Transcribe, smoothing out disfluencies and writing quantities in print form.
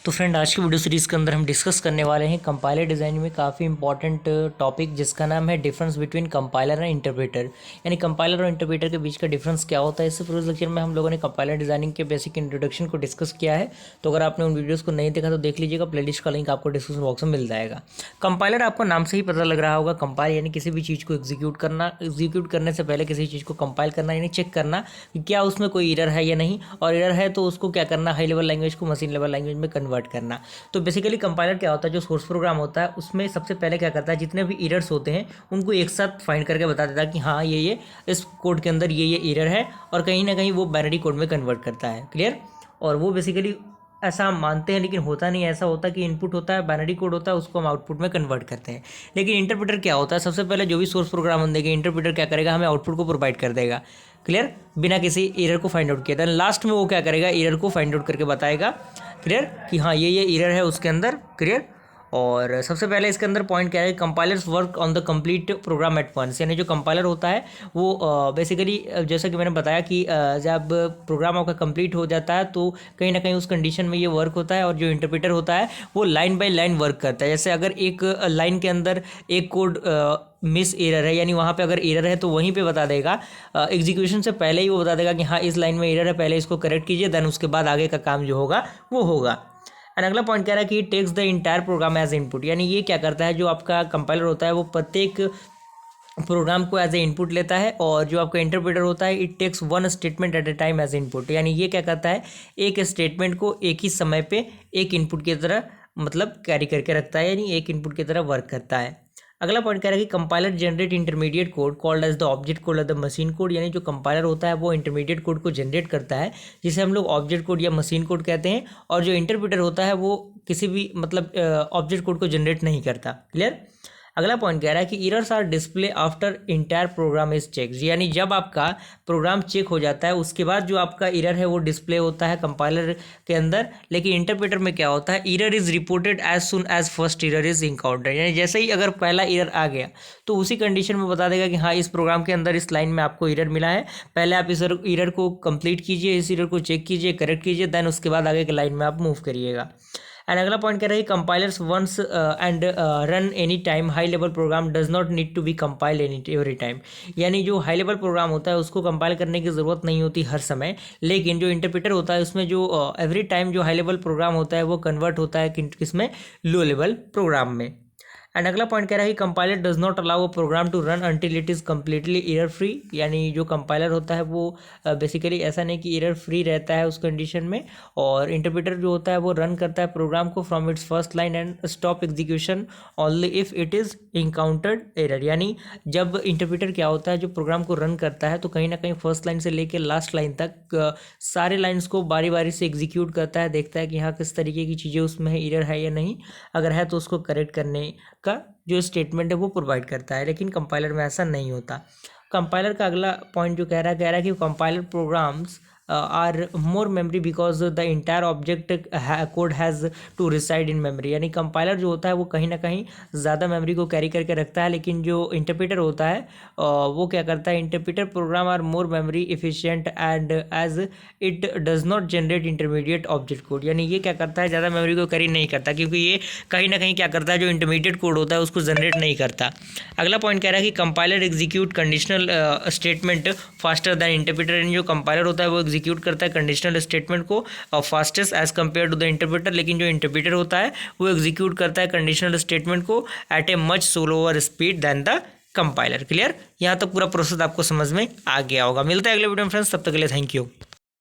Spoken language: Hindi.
तो फ्रेंड, आज की वीडियो सीरीज़ के अंदर हम डिस्कस करने वाले हैं कंपाइलर डिज़ाइन में काफ़ी इंपॉर्टेंट टॉपिक जिसका नाम है difference between compiler and interpreter. यानी कंपाइलर और इंटरप्रेटर के बीच का डिफरेंस क्या होता है। इससे पूरे लेक्चर में हम लोगों ने कंपाइलर डिज़ाइनिंग के बेसिक इंट्रोडक्शन को डिस्कस किया है। तो अगर आपने उन वीडियोज़ को नहीं देखा तो देख लीजिएगा, प्लेलिस्ट का लिंक आपको डिस्क्रिप्शन बॉक्स में मिल जाएगा। कंपाइलर आपको नाम से ही पता लग रहा होगा, कंपाइल यानी किसी भी चीज़ को एग्जीक्यूट करना। एग्जीक्यूट करने से पहले किसी चीज़ को कंपाइल करना यानी चेक करना कि क्या उसमें कोई एरर है या नहीं, और एरर है तो उसको क्या करना, हाई लेवल लैंग्वेज को मशीन लेवल लैंग्वेज में कन्वर्ट करना। तो बेसिकली कंपाइलर क्या होता है, जो सोर्स प्रोग्राम होता है उसमें सबसे पहले क्या करता है, जितने भी एरर्स होते हैं उनको एक साथ फाइंड करके बता देता है कि हाँ ये इस कोड के अंदर ये एरर है, और कहीं ना कहीं वो बाइनरी कोड में कन्वर्ट करता है। क्लियर। और वो बेसिकली ऐसा हम मानते हैं, लेकिन होता नहीं। ऐसा होता है कि इनपुट होता है, बाइनरी कोड होता है, उसको हम आउटपुट में कन्वर्ट करते हैं। लेकिन इंटरप्रेटर क्या होता है, सबसे पहले जो भी सोर्स प्रोग्राम हम देंगे, इंटरप्रेटर क्या करेगा, हमें आउटपुट को प्रोवाइड कर देगा। क्लियर, बिना किसी एरर को फाइंड आउट किया था। लास्ट में वो क्या करेगा, एरर को फाइंड आउट करके बताएगा। क्लियर, कि हाँ ये एरर है उसके अंदर। क्लियर। और सबसे पहले इसके अंदर पॉइंट क्या है, compilers work on the complete program at once. यानी जो कंपाइलर होता है वो बेसिकली जैसा कि मैंने बताया कि जब प्रोग्राम आपका कंप्लीट हो जाता है तो कहीं ना कहीं उस कंडीशन में ये वर्क होता है। और जो इंटरप्रेटर होता है वो लाइन बाय लाइन वर्क करता है। जैसे अगर एक लाइन के अंदर एक कोड मिस एरर है, यानी वहाँ पे अगर एरर है तो वहीं पे बता देगा, एग्जीक्यूशन से पहले ही वो बता देगा कि हाँ इस लाइन में एरर है, पहले इसको करेक्ट कीजिए, देन उसके बाद आगे का काम जो होगा वो होगा। एंड अगला पॉइंट कह रहा है कि takes the entire program as input. यानी ये क्या करता है, जो आपका कंपाइलर होता है वो प्रत्येक प्रोग्राम को एज ए इनपुट लेता है, और जो आपका इंटरप्रेटर होता है it takes one statement at a time as input. यानी ये क्या करता है, एक स्टेटमेंट को एक ही समय पे एक इनपुट की तरह मतलब कैरी करके रखता है, यानी एक इनपुट की तरह वर्क करता है। अगला पॉइंट कह रहा है कि compiler generate intermediate code called as the object code of the machine code. यानी जो कंपाइलर होता है वो इंटरमीडिएट कोड को जनरेट करता है, जिसे हम लोग ऑब्जेक्ट कोड या मशीन कोड कहते हैं। और जो इंटरप्रेटर होता है वो किसी भी मतलब ऑब्जेक्ट कोड को जनरेट नहीं करता। क्लियर। अगला पॉइंट कह रहा है कि errors are display after entire program is check. यानी जब आपका प्रोग्राम चेक हो जाता है उसके बाद जो आपका एरर है वो डिस्प्ले होता है कंपाइलर के अंदर। लेकिन इंटरप्रेटर में क्या होता है, error is reported as soon as first error is encounter. यानी जैसे ही अगर पहला एरर आ गया तो उसी कंडीशन में बता देगा कि हाँ इस प्रोग्राम के अंदर इस लाइन में आपको एरर मिला है, पहले आप इस एरर को कंप्लीट कीजिए, इस एरर को चेक कीजिए, करेक्ट कीजिए, देन उसके बाद आगे के लाइन में आप मूव करिएगा। एंड अगला पॉइंट कह रहा है compilers once and run any time high level program does not need to be compile every time. यानी जो हाई लेवल प्रोग्राम होता है उसको कंपाइल करने की ज़रूरत नहीं होती हर समय, लेकिन जो इंटरप्रेटर होता है उसमें जो एवरी टाइम जो हाई लेवल प्रोग्राम होता है वो कन्वर्ट होता है किसमें, लो लेवल प्रोग्राम में। एंड अगला पॉइंट कह रहा है कि compiler does not allow a program to run until it is completely error free. यानी जो कंपाइलर होता है वो बेसिकली ऐसा नहीं कि एरर फ्री रहता है उस कंडीशन में, और इंटरप्रेटर जो होता है वो रन करता है प्रोग्राम को from its first line and stop execution only if it is encountered error. यानी जब इंटरप्रेटर क्या होता है, जो प्रोग्राम को रन करता है तो कहीं ना कहीं फर्स्ट लाइन से लेकर लास्ट लाइन तक सारे लाइन्स को बारी बारी से एग्जीक्यूट करता है, देखता है कि हाँ किस तरीके की चीज़ें उसमें एरर है या नहीं, अगर है तो उसको करेक्ट करने का जो स्टेटमेंट है वो प्रोवाइड करता है। लेकिन कंपाइलर में ऐसा नहीं होता। कंपाइलर का अगला पॉइंट जो कह रहा है कि compiler programs are more memory because the entire object code has to reside in memory. यानी कंपाइलर जो होता है वो कहीं ना कहीं ज़्यादा मेमोरी को कैरी करके रखता है, लेकिन जो इंटरप्रेटर होता है वो क्या करता है, interpreter program are more memory efficient and as it does not generate intermediate object code. यानी ये क्या करता है, ज़्यादा मेमोरी को कैरी नहीं करता, क्योंकि ये कहीं ना कहीं क्या करता है, जो इंटरमीडिएट कोड होता है उसको जनरेट नहीं करता। अगला पॉइंट कह रहा है कि compiler execute conditional statement faster than interpreter. यानी जो कंपाइलर होता है वो एग्जीक्यूट करता है कंडीशनल स्टेटमेंट को fastest as compare to the interpreter, लेकिन जो इंटरप्रेटर होता है वो एग्जीक्यूट करता है कंडीशनल स्टेटमेंट को at a much slower speed than the compiler. Clear. यहाँ तक पूरा प्रोसेस आपको समझ में आ गया होगा। मिलता है अगले वीडियो में फ्रेंड्स, तब तक के लिए थैंक यू।